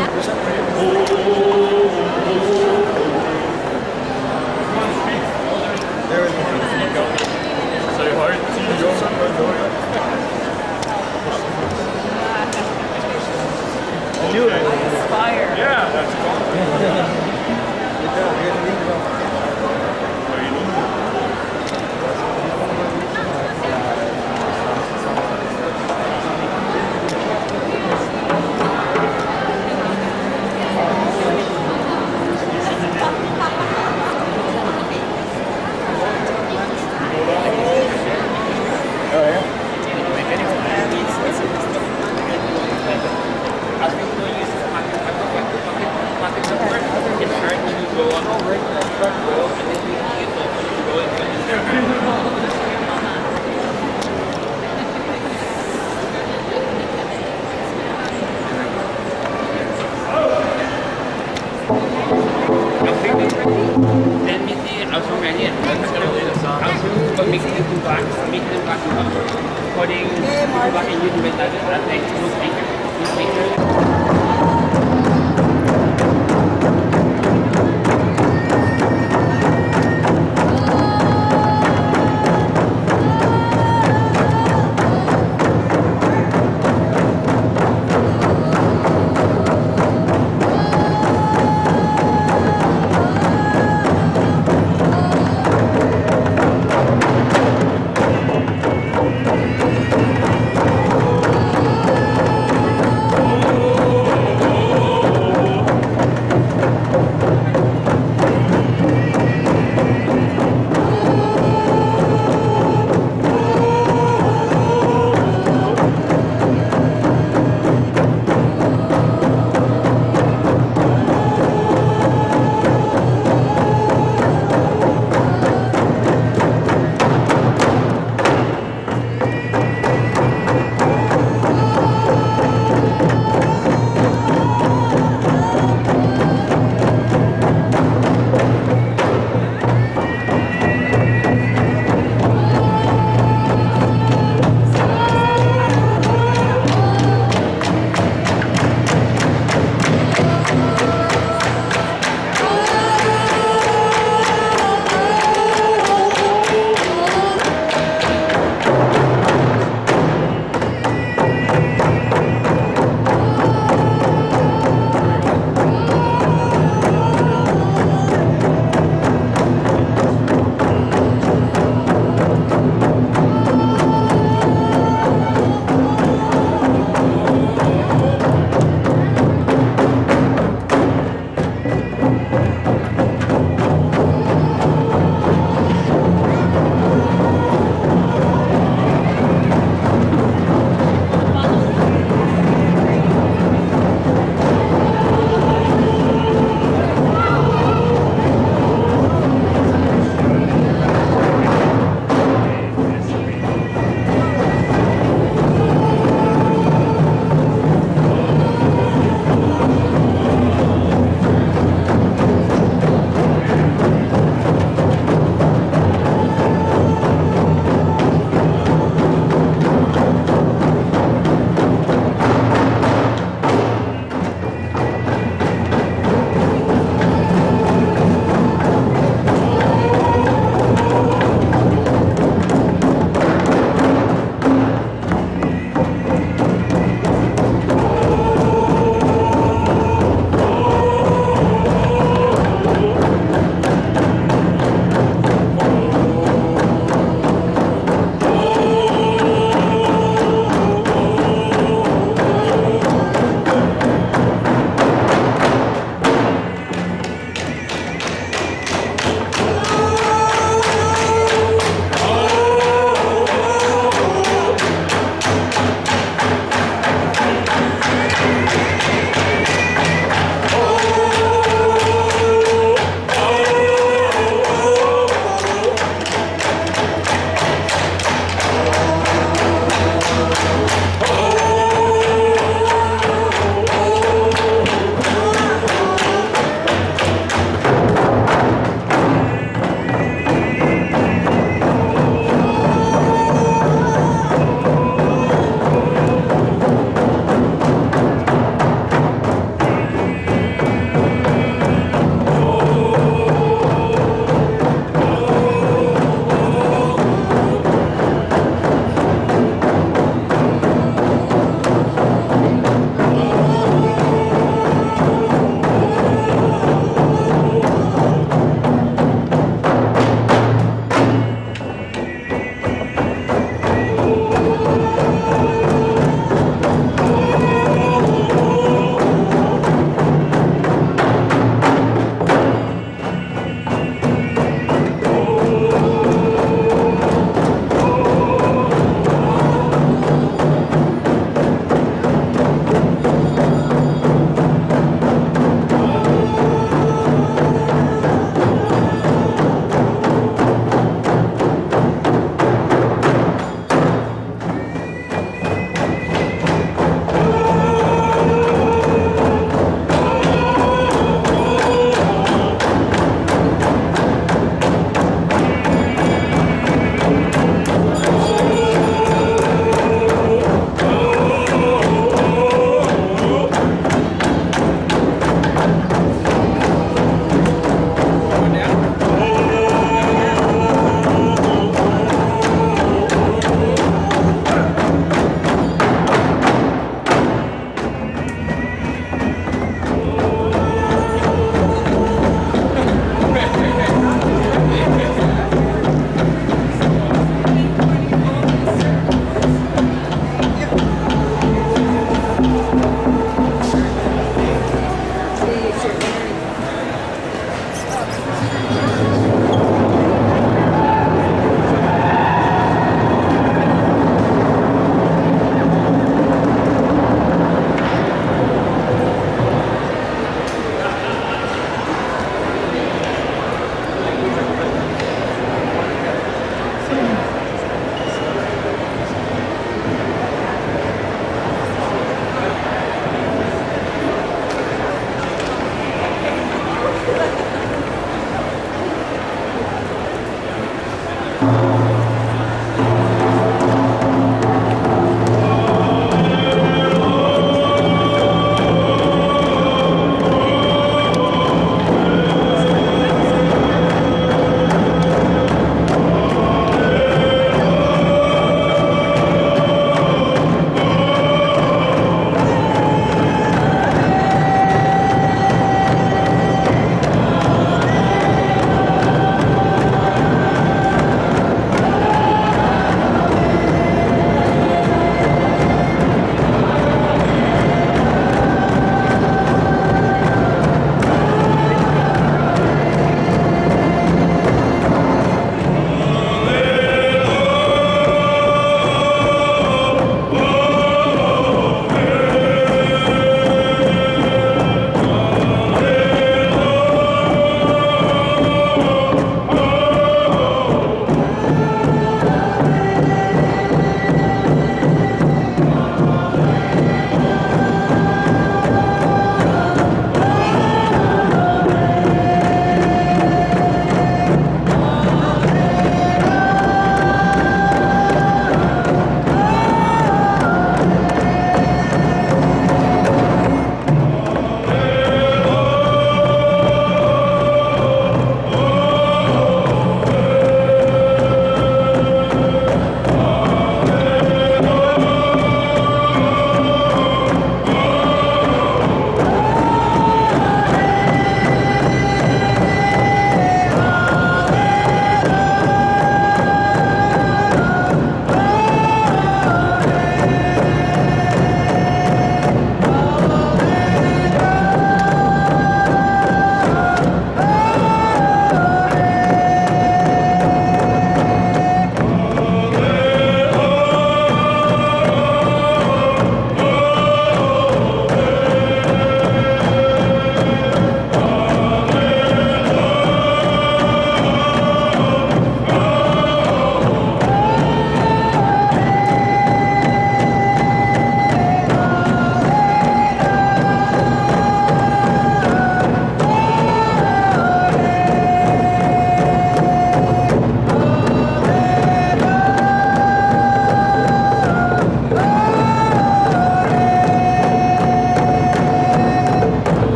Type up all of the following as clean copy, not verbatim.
Say hi to your I knew it. Fire. Yeah, that's cool.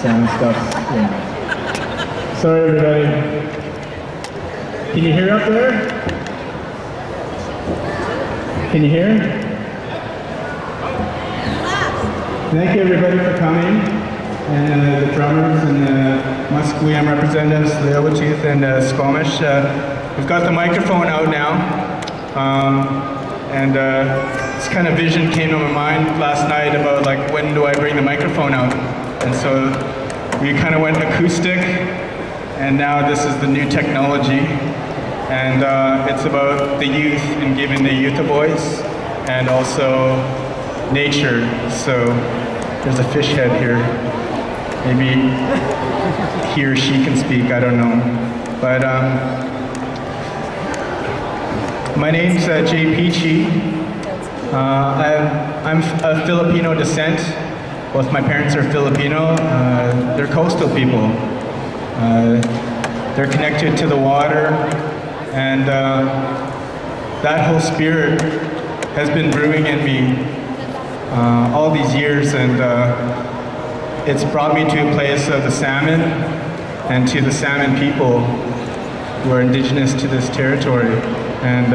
sound stuff. Yeah. Sorry, everybody. Can you hear up there? Can you hear? Thank you, everybody, for coming. And the drummers and the Musqueam representatives, the Tsleil-Waututh and Squamish. We've got the microphone out now. This kind of vision came to my mind last night about like, when do I bring the microphone out? And so we kind of went acoustic, and now this is the new technology. And it's about the youth and giving the youth a voice, and also nature. So there's a fish head here. Maybe he or she can speak, I don't know. But my name's Jay Peachy. I'm of Filipino descent. Both my parents are Filipino. They're coastal people. They're connected to the water, and that whole spirit has been brewing in me all these years, and it's brought me to a place of the salmon and to the salmon people who are indigenous to this territory. And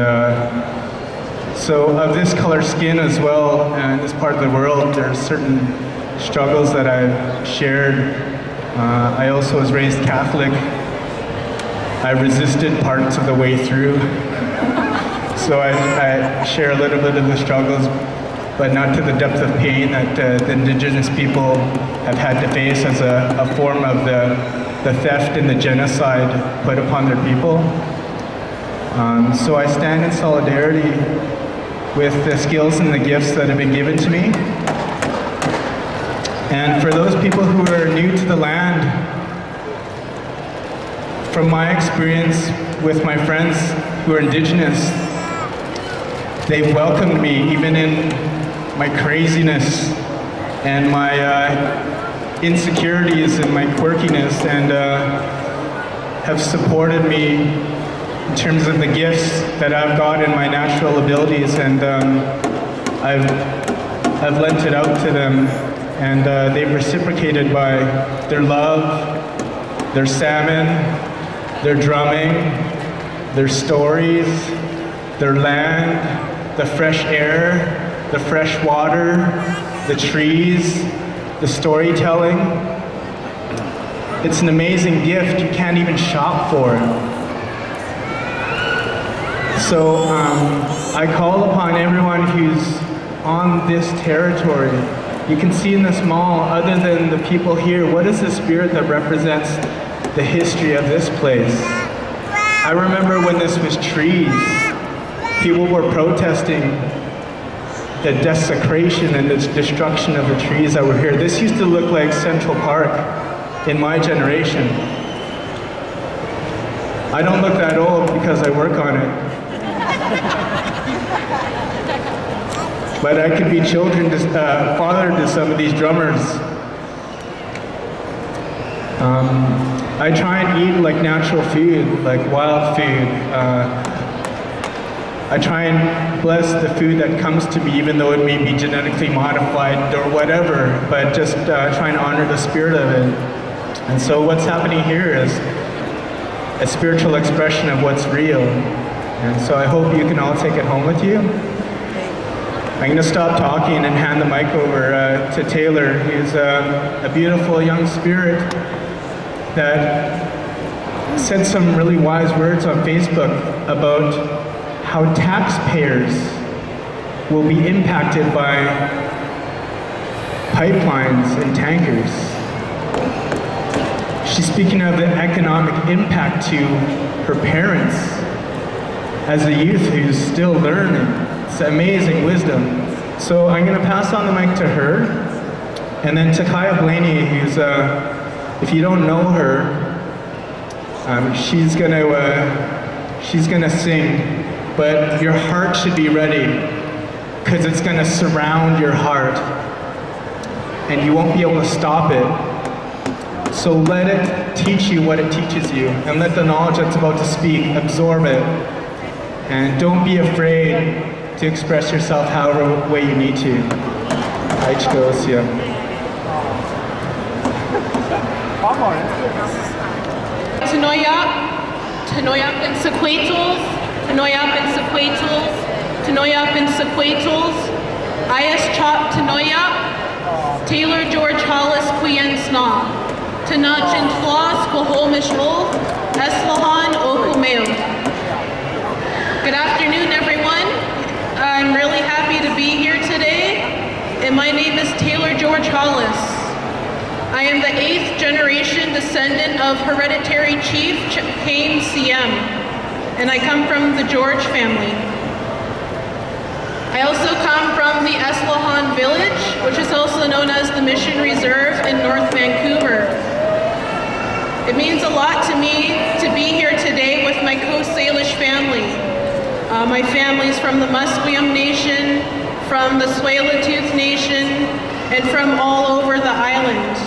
so of this color skin as well, in this part of the world, there's certain struggles that I've shared. I also was raised Catholic. I resisted parts of the way through. So I share a little bit of the struggles, but not to the depth of pain that the indigenous people have had to face as a form of the theft and the genocide put upon their people. So I stand in solidarity with the skills and the gifts that have been given to me. And for those people who are new to the land, from my experience with my friends who are indigenous, they welcomed me even in my craziness and my insecurities and my quirkiness, and have supported me in terms of the gifts that I've got in my natural abilities, and I've lent it out to them, and they've reciprocated by their love, their salmon, their drumming, their stories, their land, the fresh air, the fresh water, the trees, the storytelling. It's an amazing gift. You can't even shop for it. So I call upon everyone who's on this territory. You can see in this mall, other than the people here, what is the spirit that represents the history of this place? I remember when this was trees. People were protesting the desecration and the destruction of the trees that were here. This used to look like Central Park in my generation. I don't look that old because I work on it. But I could be father to some of these drummers. I try and eat like natural food, like wild food. I try and bless the food that comes to me, even though it may be genetically modified or whatever, but just trying to honor the spirit of it. And so what's happening here is a spiritual expression of what's real. And so I hope you can all take it home with you. I'm going to stop talking and hand the mic over to Taylor. He's a beautiful young spirit that said some really wise words on Facebook about how taxpayers will be impacted by pipelines and tankers. She's speaking of the economic impact to her parents as a youth who's still learning. It's amazing wisdom. So I'm going to pass on the mic to her, and then to Kaya Blaney, who's, if you don't know her, she's gonna sing, but your heart should be ready, because it's gonna surround your heart, and you won't be able to stop it. So let it teach you what it teaches you, and let the knowledge that's about to speak absorb it. And don't be afraid to express yourself however way you need to. Aichiko Osia. Tanoyap, Tanoyap and Sequatls, Tanoyap and Sequatls, Tanoyap and Sequatls, Ayas Chop Tanoyap, Taylor George Hollis Quien Sna, Tanachin Flaw Squahomish Wolf, Eslahan Okumeo. Good afternoon, everyone. I'm really happy to be here today, and my name is Taylor George Hollis. I am the 8th generation descendant of hereditary chief Chaim Siem, and I come from the George family. I also come from the Eslahan village, which is also known as the Mission Reserve in North Vancouver. It means a lot to me to be here today with my Coast Salish family. My family's from the Musqueam Nation, from the Tsleil-Waututh Nation, and from all over the island.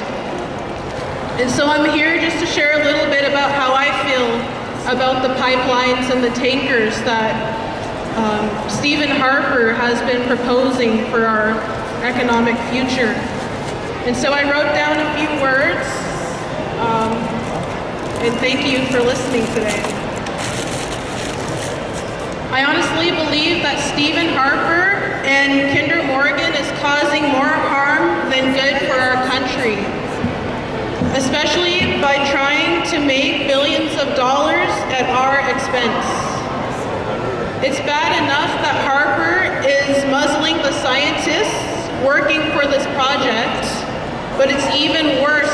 And so I'm here just to share a little bit about how I feel about the pipelines and the tankers that Stephen Harper has been proposing for our economic future. And so I wrote down a few words, and thank you for listening today. I honestly believe that Stephen Harper and Kinder Morgan is causing more harm than good for our country, especially by trying to make billions of dollars at our expense. It's bad enough that Harper is muzzling the scientists working for this project, but it's even worse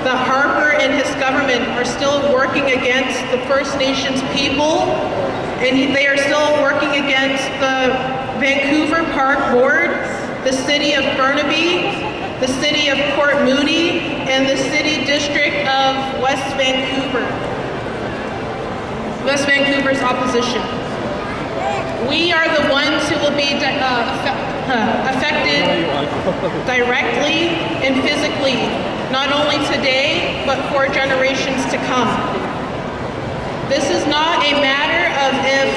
that Harper and his government are still working against the First Nations people, and they are still working against the Vancouver Park Board, the City of Burnaby, the City of Port Moody, and the City District of West Vancouver. West Vancouver's opposition. We are the ones who will be affected directly and physically, not only today, but for generations to come. This is not a matter of if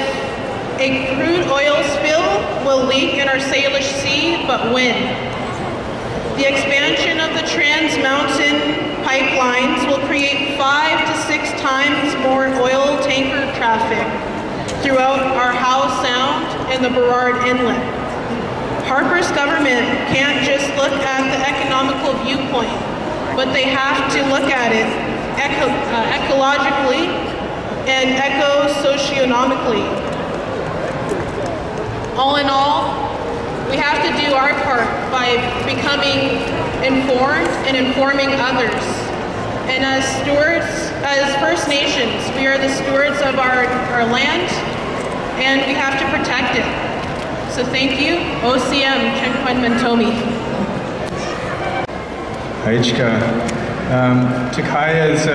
a crude oil spill will leak in our Salish Sea, but when. The expansion of the Trans Mountain pipelines will create 5 to 6 times more oil tanker traffic throughout our Howe Sound and the Burrard Inlet. Harper's government can't just look at the economical viewpoint, but they have to look at it ecologically and eco-socionomically. All in all, we have to do our part by becoming informed and informing others. And as stewards, as First Nations, we are the stewards of our land, and we have to protect it. So thank you. OCM, Chenkwen Mentomi. Aichka. Takaya's,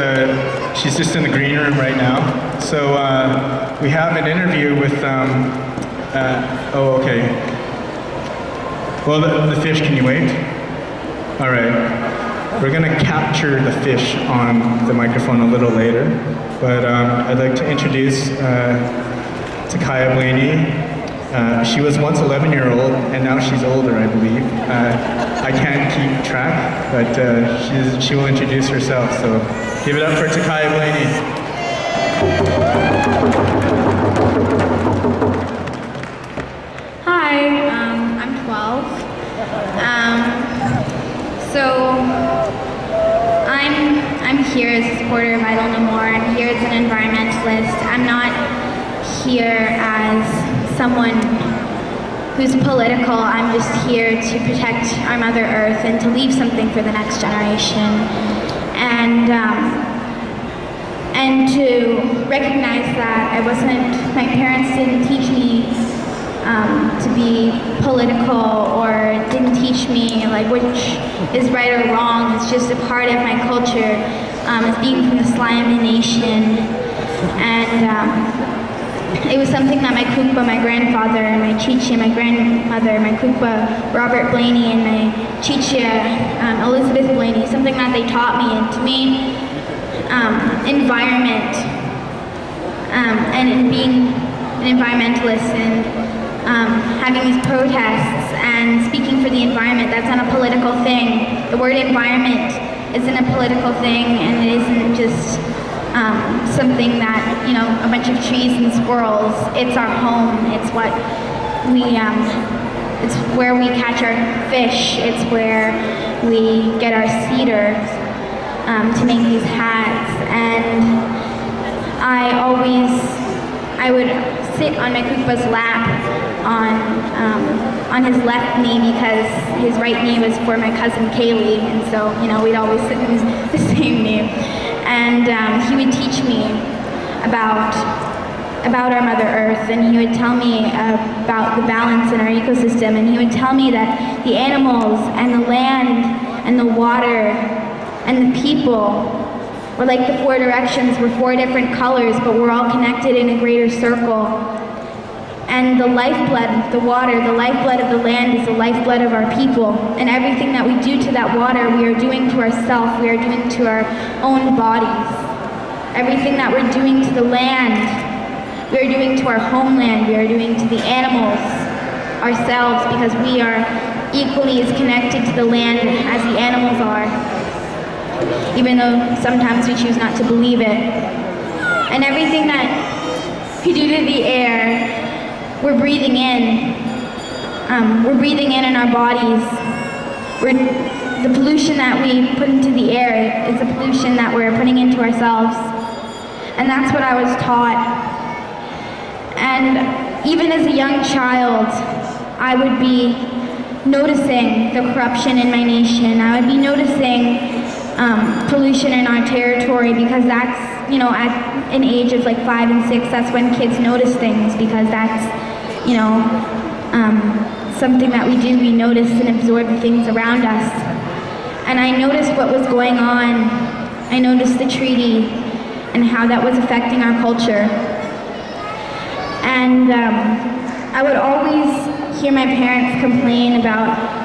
she's just in the green room right now. So we have an interview with, oh, okay. Well, the fish, can you wait? All right. We're gonna capture the fish on the microphone a little later, but I'd like to introduce Takaya Blaney. She was once 11-year-old, and now she's older, I believe. I can't keep track, but she will introduce herself, so give it up for Takaya Blaney. Hi, I'm 12. So I'm here as a supporter of Idle No More. I'm here as an environmentalist. I'm not here as someone who's political. I'm just here to protect our Mother Earth and to leave something for the next generation. And to recognize that my parents didn't teach me to be political, or didn't teach me like which is right or wrong. It's just a part of my culture as being from the Slayami Nation. And it was something that my Kukpa, my grandfather, and my Chicha, my grandmother, my Kukpa, Robert Blaney, and my Chicha, Elizabeth Blaney, something that they taught me. And to me, environment, and in being an environmentalist and having these protests and speaking for the environment, that's not a political thing. The word environment isn't a political thing, and it isn't just something that, you know, a bunch of trees and squirrels. It's our home. It's what we, it's where we catch our fish. It's where we get our cedar to make these hats. And I would sit on my kupa's lap on his left knee, because his right knee was for my cousin Kaylee, and so, you know, we'd always sit in the same knee. And he would teach me about our Mother Earth, and he would tell me about the balance in our ecosystem, and he would tell me that the animals and the land and the water and the people were like the four directions, were four different colors, but we're all connected in a greater circle. And the lifeblood, the water, the lifeblood of the land is the lifeblood of our people. And everything that we do to that water, we are doing to ourselves, we are doing to our own bodies. Everything that we're doing to the land, we are doing to our homeland, we are doing to the animals, ourselves, because we are equally as connected to the land as the animals are, even though sometimes we choose not to believe it. And everything that we do to the air, we're breathing in. We're breathing in our bodies. The pollution that we put into the air is the pollution that we're putting into ourselves. And that's what I was taught. And even as a young child, I would be noticing the corruption in my nation. I would be noticing pollution in our territory, because that's, you know, at an age of like 5 and 6, that's when kids notice things, because that's, you know, something that we do. We notice and absorb the things around us. And I noticed what was going on. I noticed the treaty and how that was affecting our culture. And I would always hear my parents complain about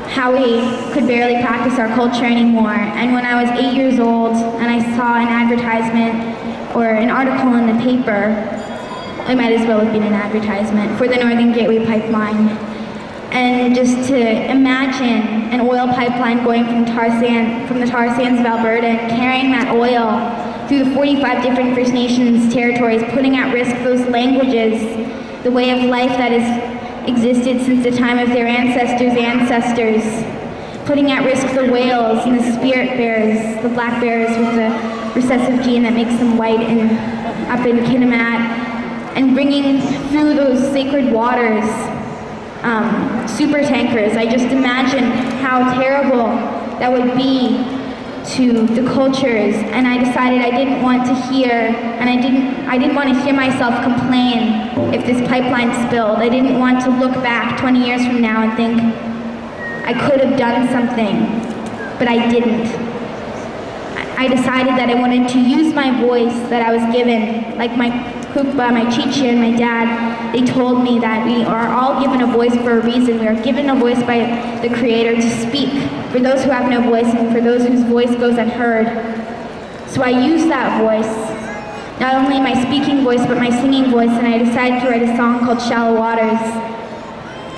how we could barely practice our culture anymore. And when I was 8 years old and I saw an advertisement or an article in the paper, it might as well have been an advertisement, for the Northern Gateway Pipeline. And just to imagine an oil pipeline going from the tar sands of Alberta and carrying that oil through the 45 different First Nations territories, putting at risk those languages, the way of life that has existed since the time of their ancestors' ancestors, putting at risk the whales and the spirit bears, the black bears with the recessive gene that makes them white up in Kitimat, and bringing through those sacred waters super tankers. I just imagine how terrible that would be to the cultures, and I decided I didn't want to hear, and I didn't want to hear myself complain if this pipeline spilled. I didn't want to look back 20 years from now and think I could have done something, but I didn't. I decided that I wanted to use my voice that I was given, like my kupa, my chichi, and my dad. They told me that we are all given a voice for a reason. We are given a voice by the Creator to speak for those who have no voice and for those whose voice goes unheard. So I used that voice, not only my speaking voice, but my singing voice, and I decided to write a song called Shallow Waters,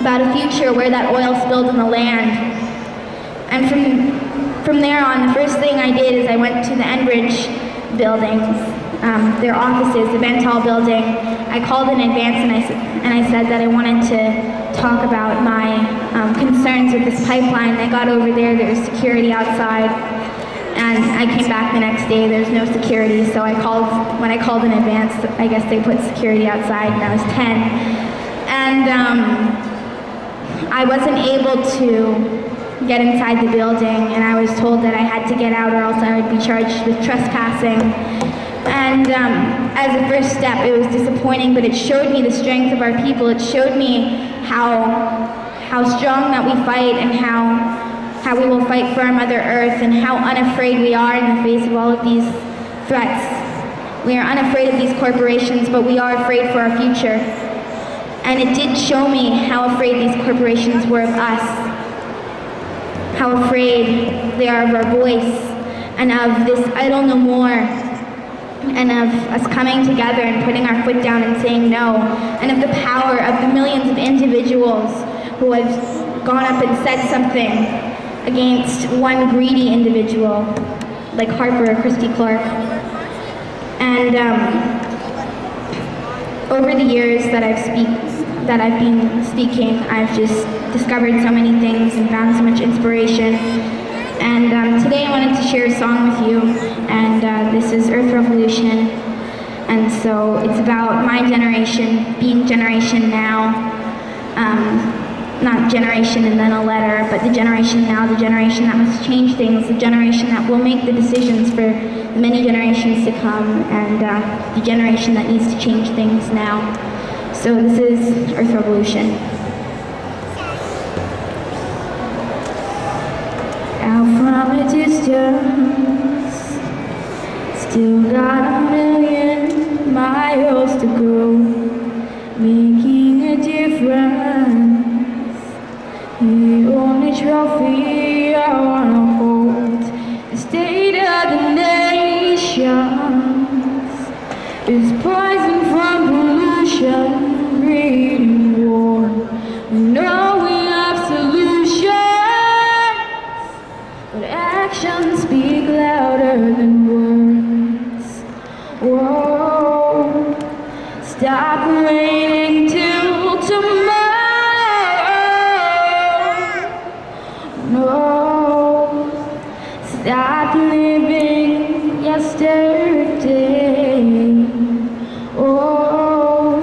about a future where that oil spilled in the land. And from there on, the first thing I did is I went to the Enbridge buildings, their offices, the Bentall building. I called in advance and I said that I wanted to talk about my concerns with this pipeline. I got over there, there was security outside, and I came back the next day, there was no security, so when I called in advance, I guess they put security outside, and I was 10. And I wasn't able to get inside the building, and I was told that I had to get out or else I would be charged with trespassing. And as a first step, it was disappointing, but it showed me the strength of our people. It showed me how strong that we fight, and how we will fight for our Mother Earth, and how unafraid we are in the face of all of these threats. We are unafraid of these corporations, but we are afraid for our future. And it did show me how afraid these corporations were of us, how afraid they are of our voice, and of this I don't know more, and of us coming together and putting our foot down and saying no, and of the power of the millions of individuals who have gone up and said something against one greedy individual, like Harper or Christy Clark. And over the years that I've been speaking, I've just discovered so many things and found so much inspiration. And today I wanted to share a song with you, and this is Earth Revolution. And so it's about my generation, being generation now. Not generation and then a letter, but the generation now, the generation that must change things, the generation that will make the decisions for many generations to come, and the generation that needs to change things now. So this is Earth Revolution. Out from a distance, still got a million miles to go, making a difference. The only trophy I wanna hold, the state of the nations, is poison from pollution, greed and war. We know we have solutions, but actions speak louder than words. Whoa, stop waiting till tomorrow. No, stop living yesterday. Oh,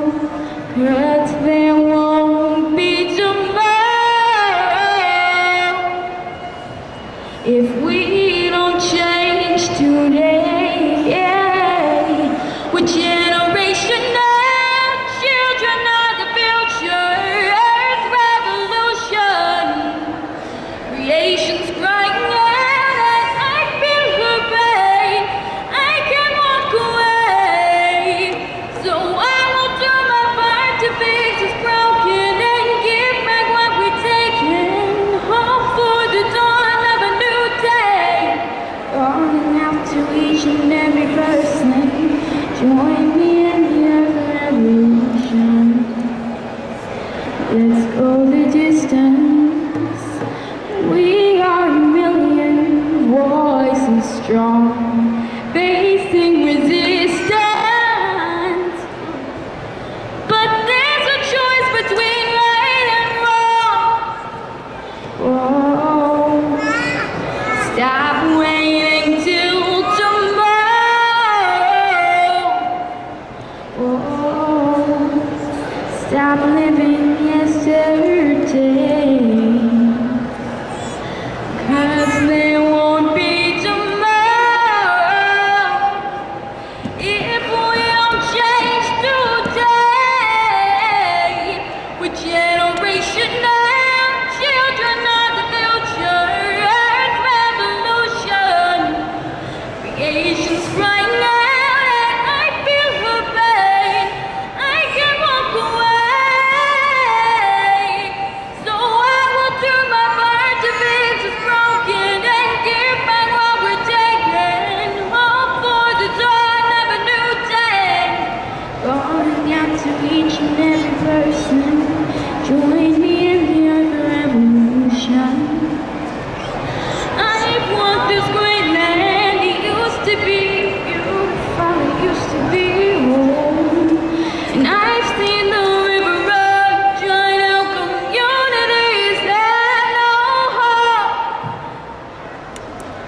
'cause there won't be tomorrow if we don't change today. Yeah. We're generation now, children of the future. Earth revolution. Creation's crying out, and I feel her pain. I can't walk away, so I will do my part to fix what's broken and give back what we've taken. Hope for the dawn of a new day. Calling out to each and every person, join me in the Earth revolution. Let's go the distance. We are a million voices strong, facing resistance. But there's a choice between right and wrong. Whoa, stop waiting till tomorrow. Whoa, stop living yesterday. 'Cause there won't be tomorrow if we don't change today. We're generation now, children of the future. Earth revolution. Creation's crying out, and I feel her pain. I can't walk away, so I will do my part to fix what's broken and give back what we're taking. Hope for the dawn of a new day. Calling out to each and every person, join me in the Earth revolution. I've walked this great land, it used to be beautiful, it used to be home. And I've seen the river run, join out communities that know hope.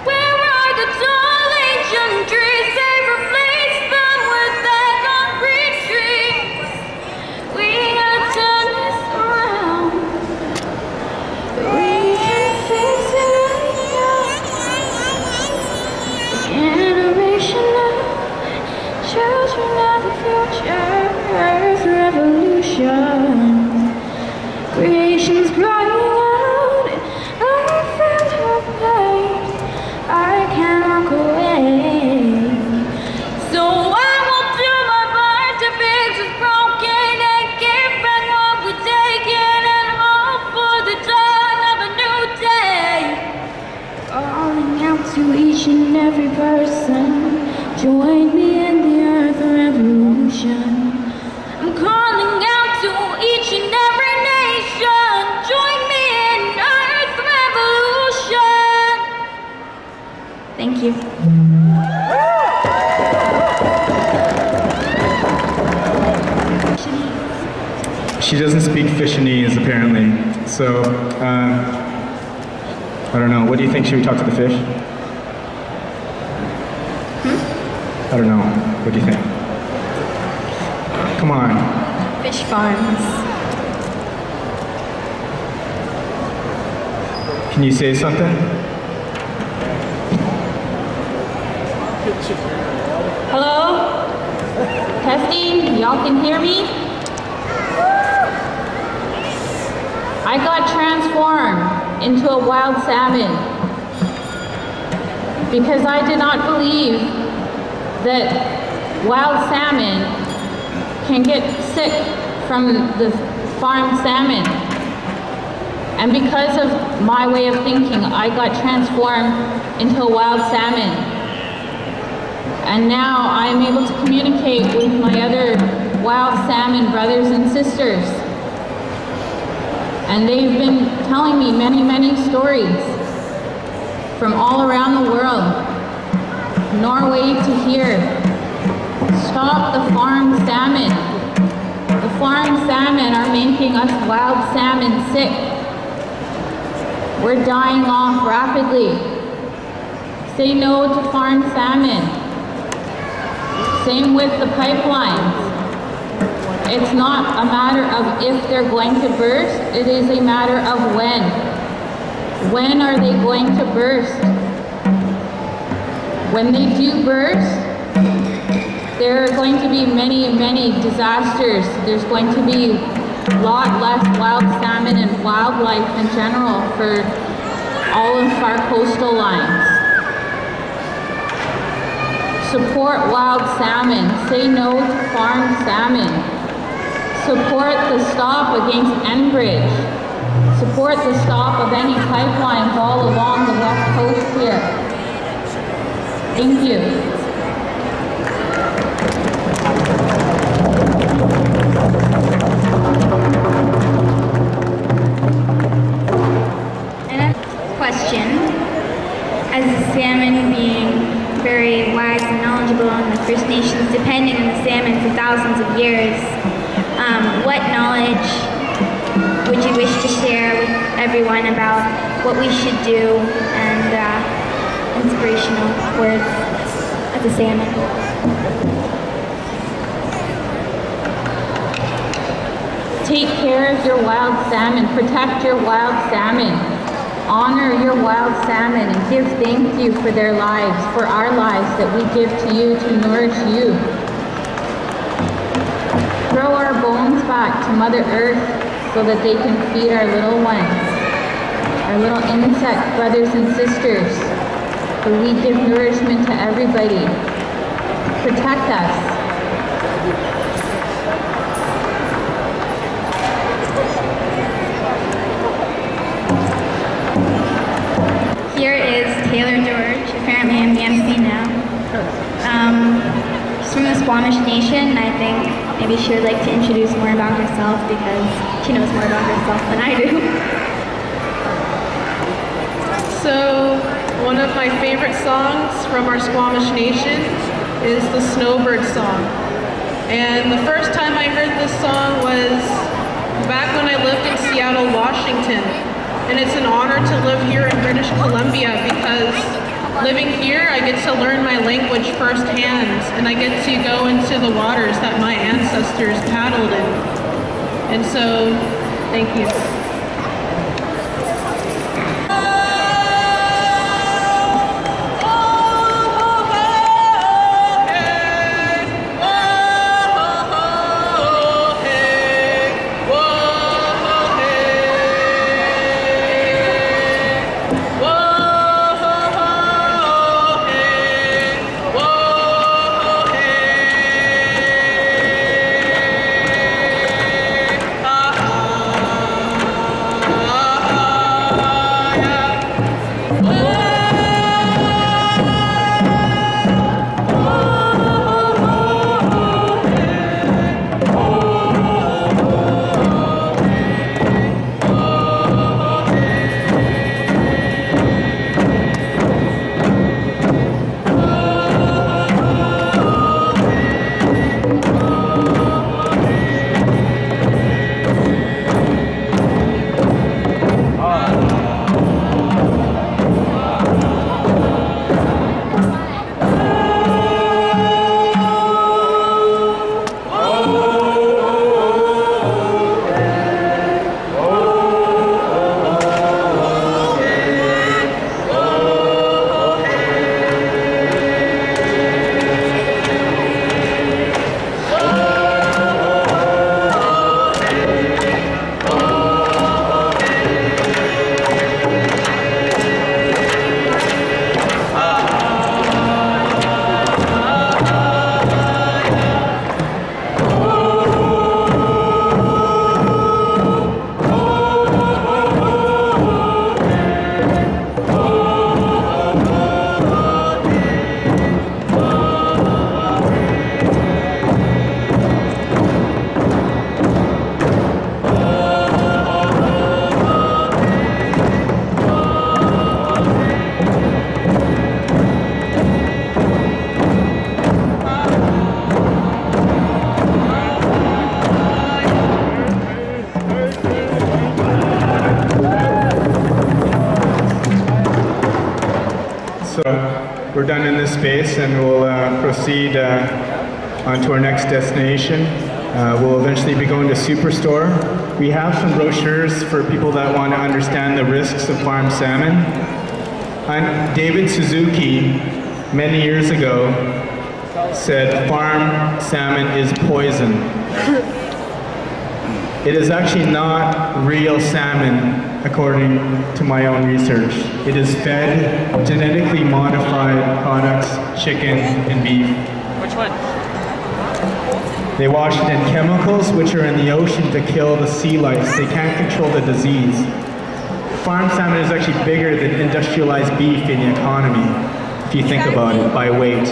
Where are the tall ancient trees? They replace them with that concrete streets. We gotta turn this around. We can fix it right now. Generation now, children of the future. Earth revolution. Creation's crying out, I feel her pain. I can't walk away, so I will do my part to fix what's broken and give back what we've taken and hope for the dawn of a new day. Calling out to each and every person, join me in the Earth revolution. I'm calling out to each and every nation, join me in Earth revolution. Thank you. She doesn't speak Fishanese, apparently. So, I don't know. What do you think? Should we talk to the fish? I don't know. What do you think? Come on. Fish farms. Can you say something? Hello? Testing? Y'all can hear me? I got transformed into a wild salmon because I did not believe that wild salmon can get sick from the farm salmon. And because of my way of thinking, I got transformed into a wild salmon. And now I'm able to communicate with my other wild salmon brothers and sisters. And they've been telling me many, many stories from all around the world. Norway to here. Stop the farm salmon. The farm salmon are making us wild salmon sick. We're dying off rapidly. Say no to farm salmon. Same with the pipelines. It's not a matter of if they're going to burst, it is a matter of when. When are they going to burst? When they do burst, there are going to be many, many disasters. There's going to be a lot less wild salmon and wildlife in general for all of our coastal lines. Support wild salmon. Say no to farmed salmon. Support the stop against Enbridge. Support the stop of any pipelines all along the west coast here. Thank you. And a question, as a salmon being very wise and knowledgeable on the First Nations, depending on the salmon for thousands of years, what knowledge would you wish to share with everyone about what we should do and inspirational words as a salmon? Take care of your wild salmon. Protect your wild salmon. Honor your wild salmon and give thank you for their lives, for our lives that we give to you to nourish you. Throw our bones back to Mother Earth so that they can feed our little ones, our little insect brothers and sisters, for we give nourishment to everybody. Protect us. Here is Taylor George. Apparently I'm the MC now. She's from the Squamish Nation, and I think maybe she would like to introduce more about herself because she knows more about herself than I do. So, one of my favorite songs from our Squamish Nation is the Snowbird song. And the first time I heard this song was back when I lived in Seattle, Washington. And it's an honor to live here in British Columbia because living here, I get to learn my language firsthand, and I get to go into the waters that my ancestors paddled in. And so, thank you. we're done in this space and we'll proceed on to our next destination. We'll eventually be going to Superstore. We have some brochures for people that want to understand the risks of farm salmon. And David Suzuki, many years ago, said farm salmon is poison. It is actually not real salmon, according to my own research. It is fed genetically modified products, chicken and beef. Which one? They wash it in chemicals which are in the ocean to kill the sea lice. They can't control the disease. Farm salmon is actually bigger than industrialized beef in the economy, if you think about it, by weight.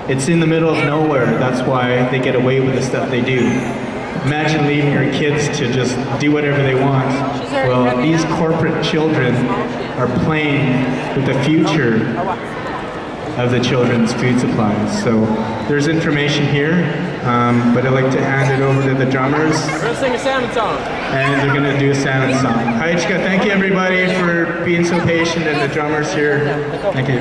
It's in the middle of nowhere, that's why they get away with the stuff they do. Imagine leaving your kids to just do whatever they want. Well, these corporate children are playing with the future of the children's food supplies. So there's information here, but I'd like to hand it over to the drummers. We're gonna sing a salmon song. And they're gonna do a salmon song. Hi, Ichika, thank you everybody for being so patient, and the drummers here. Thank you.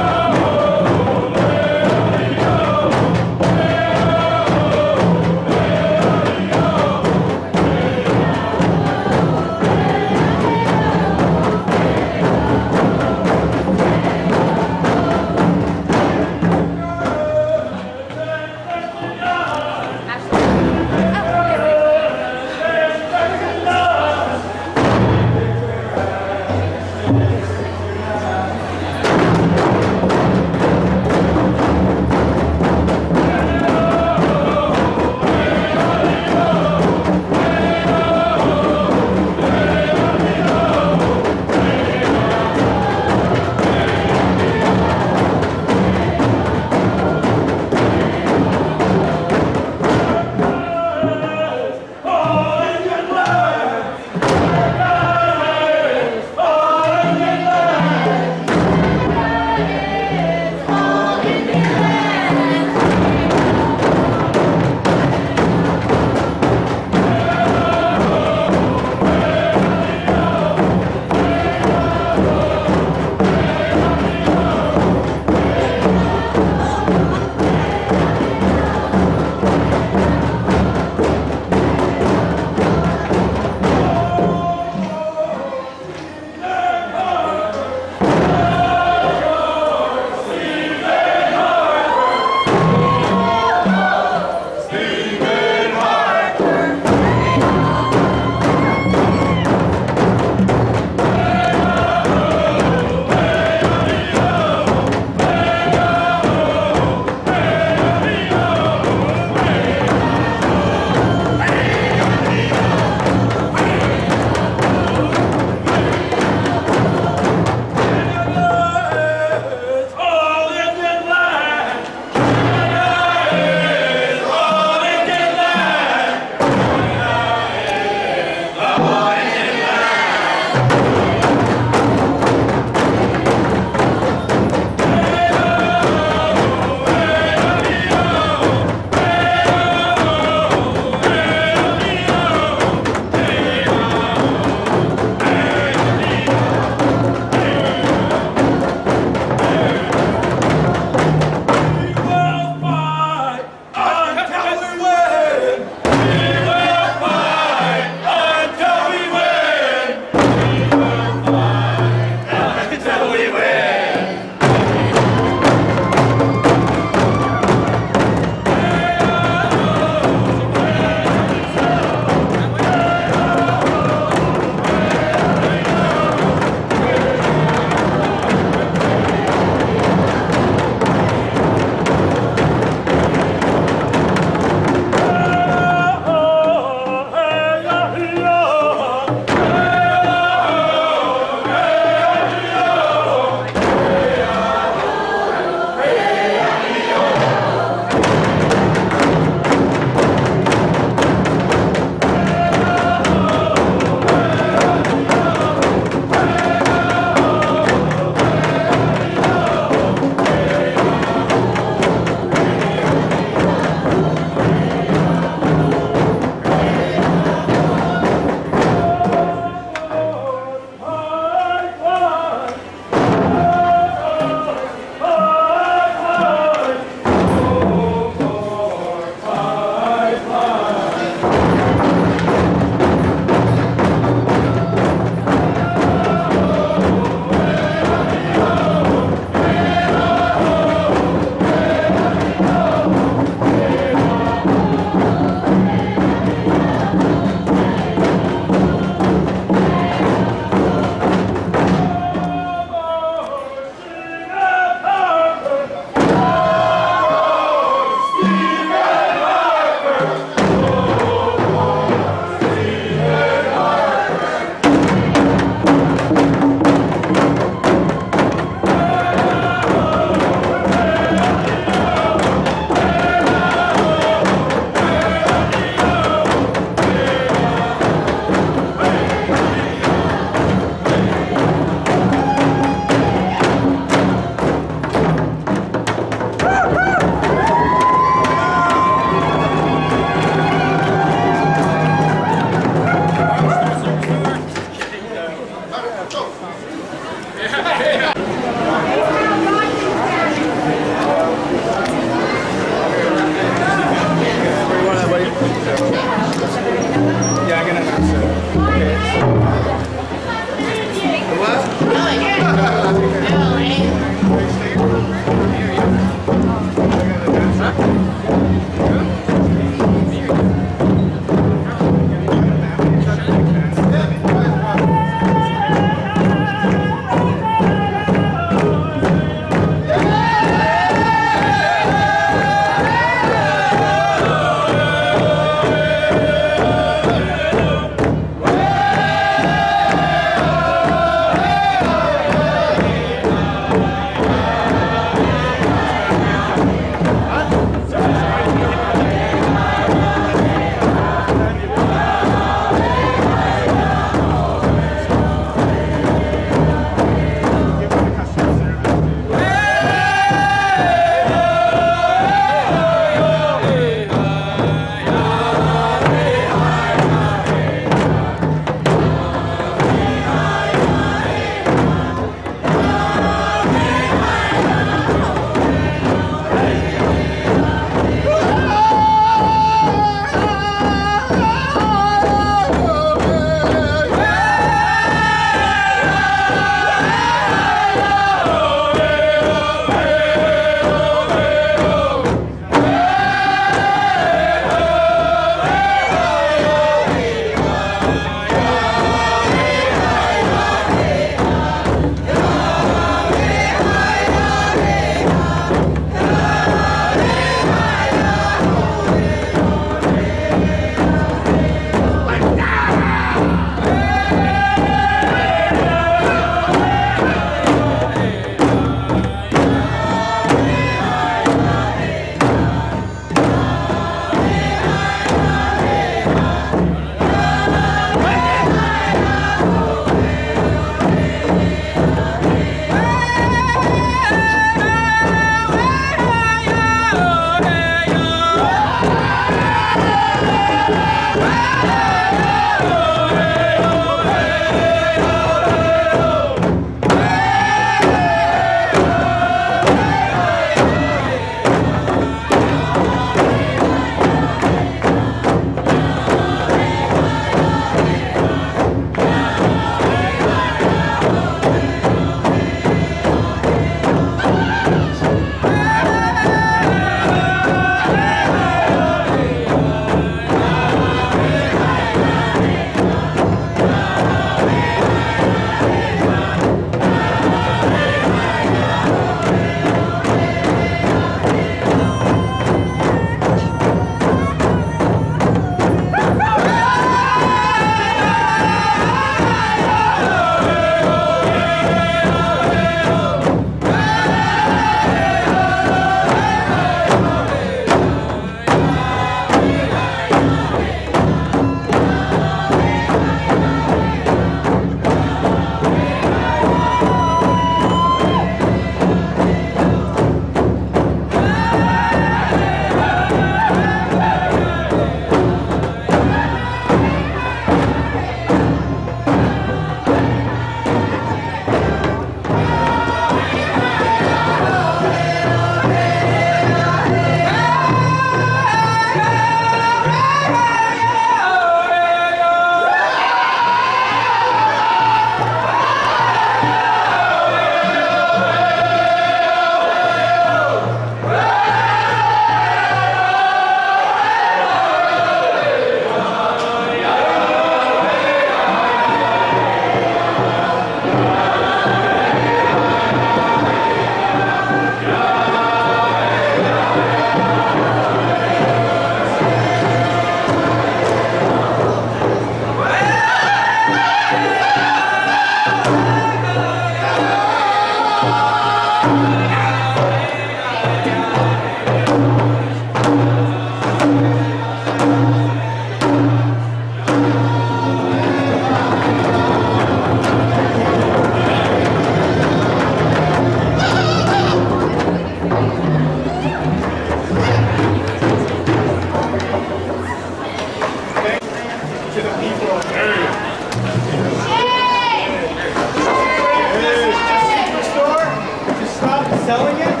selling it.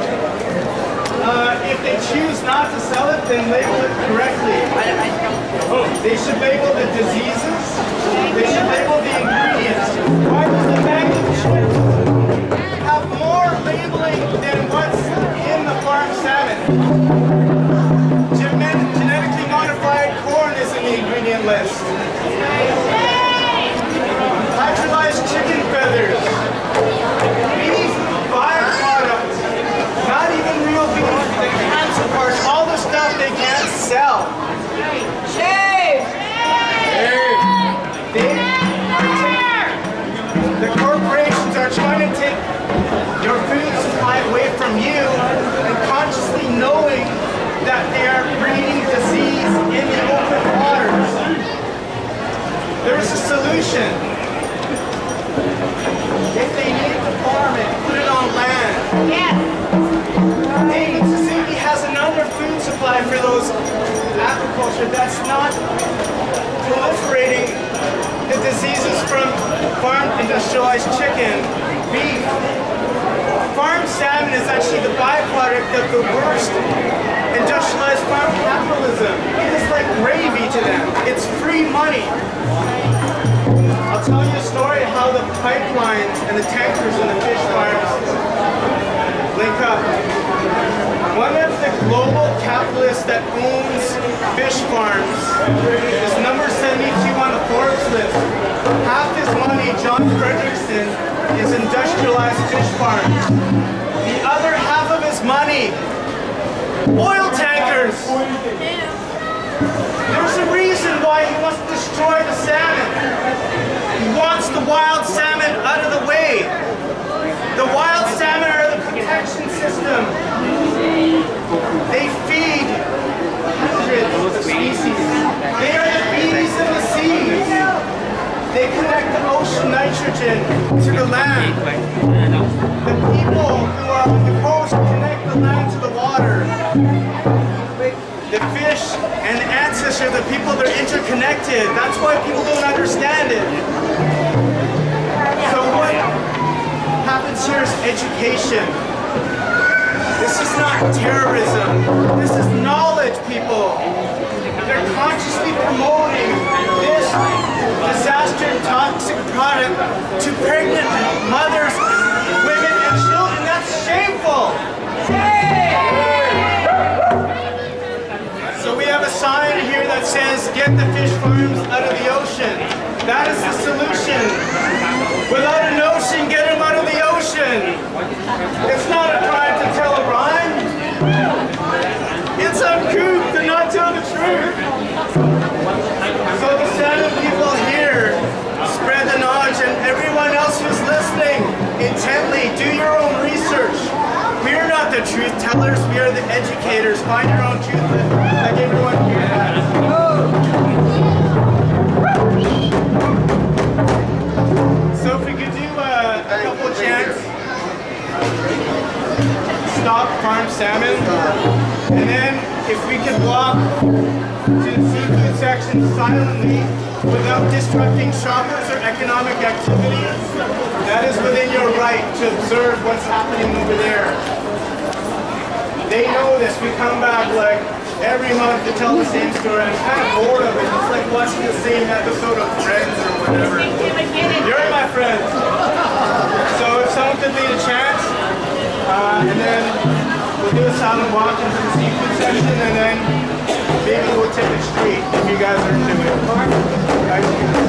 If they choose not to sell it, then label it correctly. They should label the diseases. They should label the ingredients. Why does the bag of chips have more labeling than what's in the farm salmon? Genetically modified corn is in the ingredient list. Hydrolyzed chicken feathers. Beef byproducts. Not even real beef. The cancer parts. All the stuff they can't sell. The corporations are trying to take your food supply away from you and consciously knowing that they are breeding disease in the open waters. There's a solution. If they need to farm it, put it on land. Yes. Hey, Suzuki has another food supply for those agriculture that's not proliferating the diseases from farm industrialized chicken, beef. Farm salmon is actually the byproduct of the worst industrialized farm capitalism. It is like gravy to them. It's free money. I'll tell you a story how the pipelines and the tankers and the fish farms link up. One of the global capitalists that owns fish farms is number 72 on the Forbes list. Half his money, John Frederickson, is industrialized fish farms. The other half of his money, oil tankers. There's a reason why he wants to destroy the salmon. He wants the wild salmon out of the way. The wild salmon are the protection system. They feed hundreds of species. They are the bees in the seas. They connect the ocean nitrogen to the land. The people who are on the coast connect the land to the water. The fish and the ancestors of the people, they're interconnected. That's why people don't understand it. So what happens here is education. This is not terrorism. This is knowledge, people. They're consciously promoting this disaster toxic product to pregnant mothers, women, and children. That's shameful. So we have a sign here that says, get the fish farms out of the ocean. That is the solution. Without an ocean, get them out of the ocean. It's not a crime to tell a rhyme. It's uncouth to not tell the truth. So the salmon people here spread the knowledge, and everyone else who's listening intently, do your own research. We are not the truth tellers, we are the educators. Find your own truth like everyone here has. So if we could do a couple of chants. Stop farm salmon. And then if we could walk to the seafood section silently without disrupting shoppers or economic activity, that is within your right to observe what's happening over there. They know this. We come back like every month to tell the same story. I'm kind of bored of it. It's like watching the same episode of Friends or whatever. You're my friends. So if someone could lead a chant, and then we'll do a silent walk into the seafood section, and then maybe we'll take a street if you guys are into it.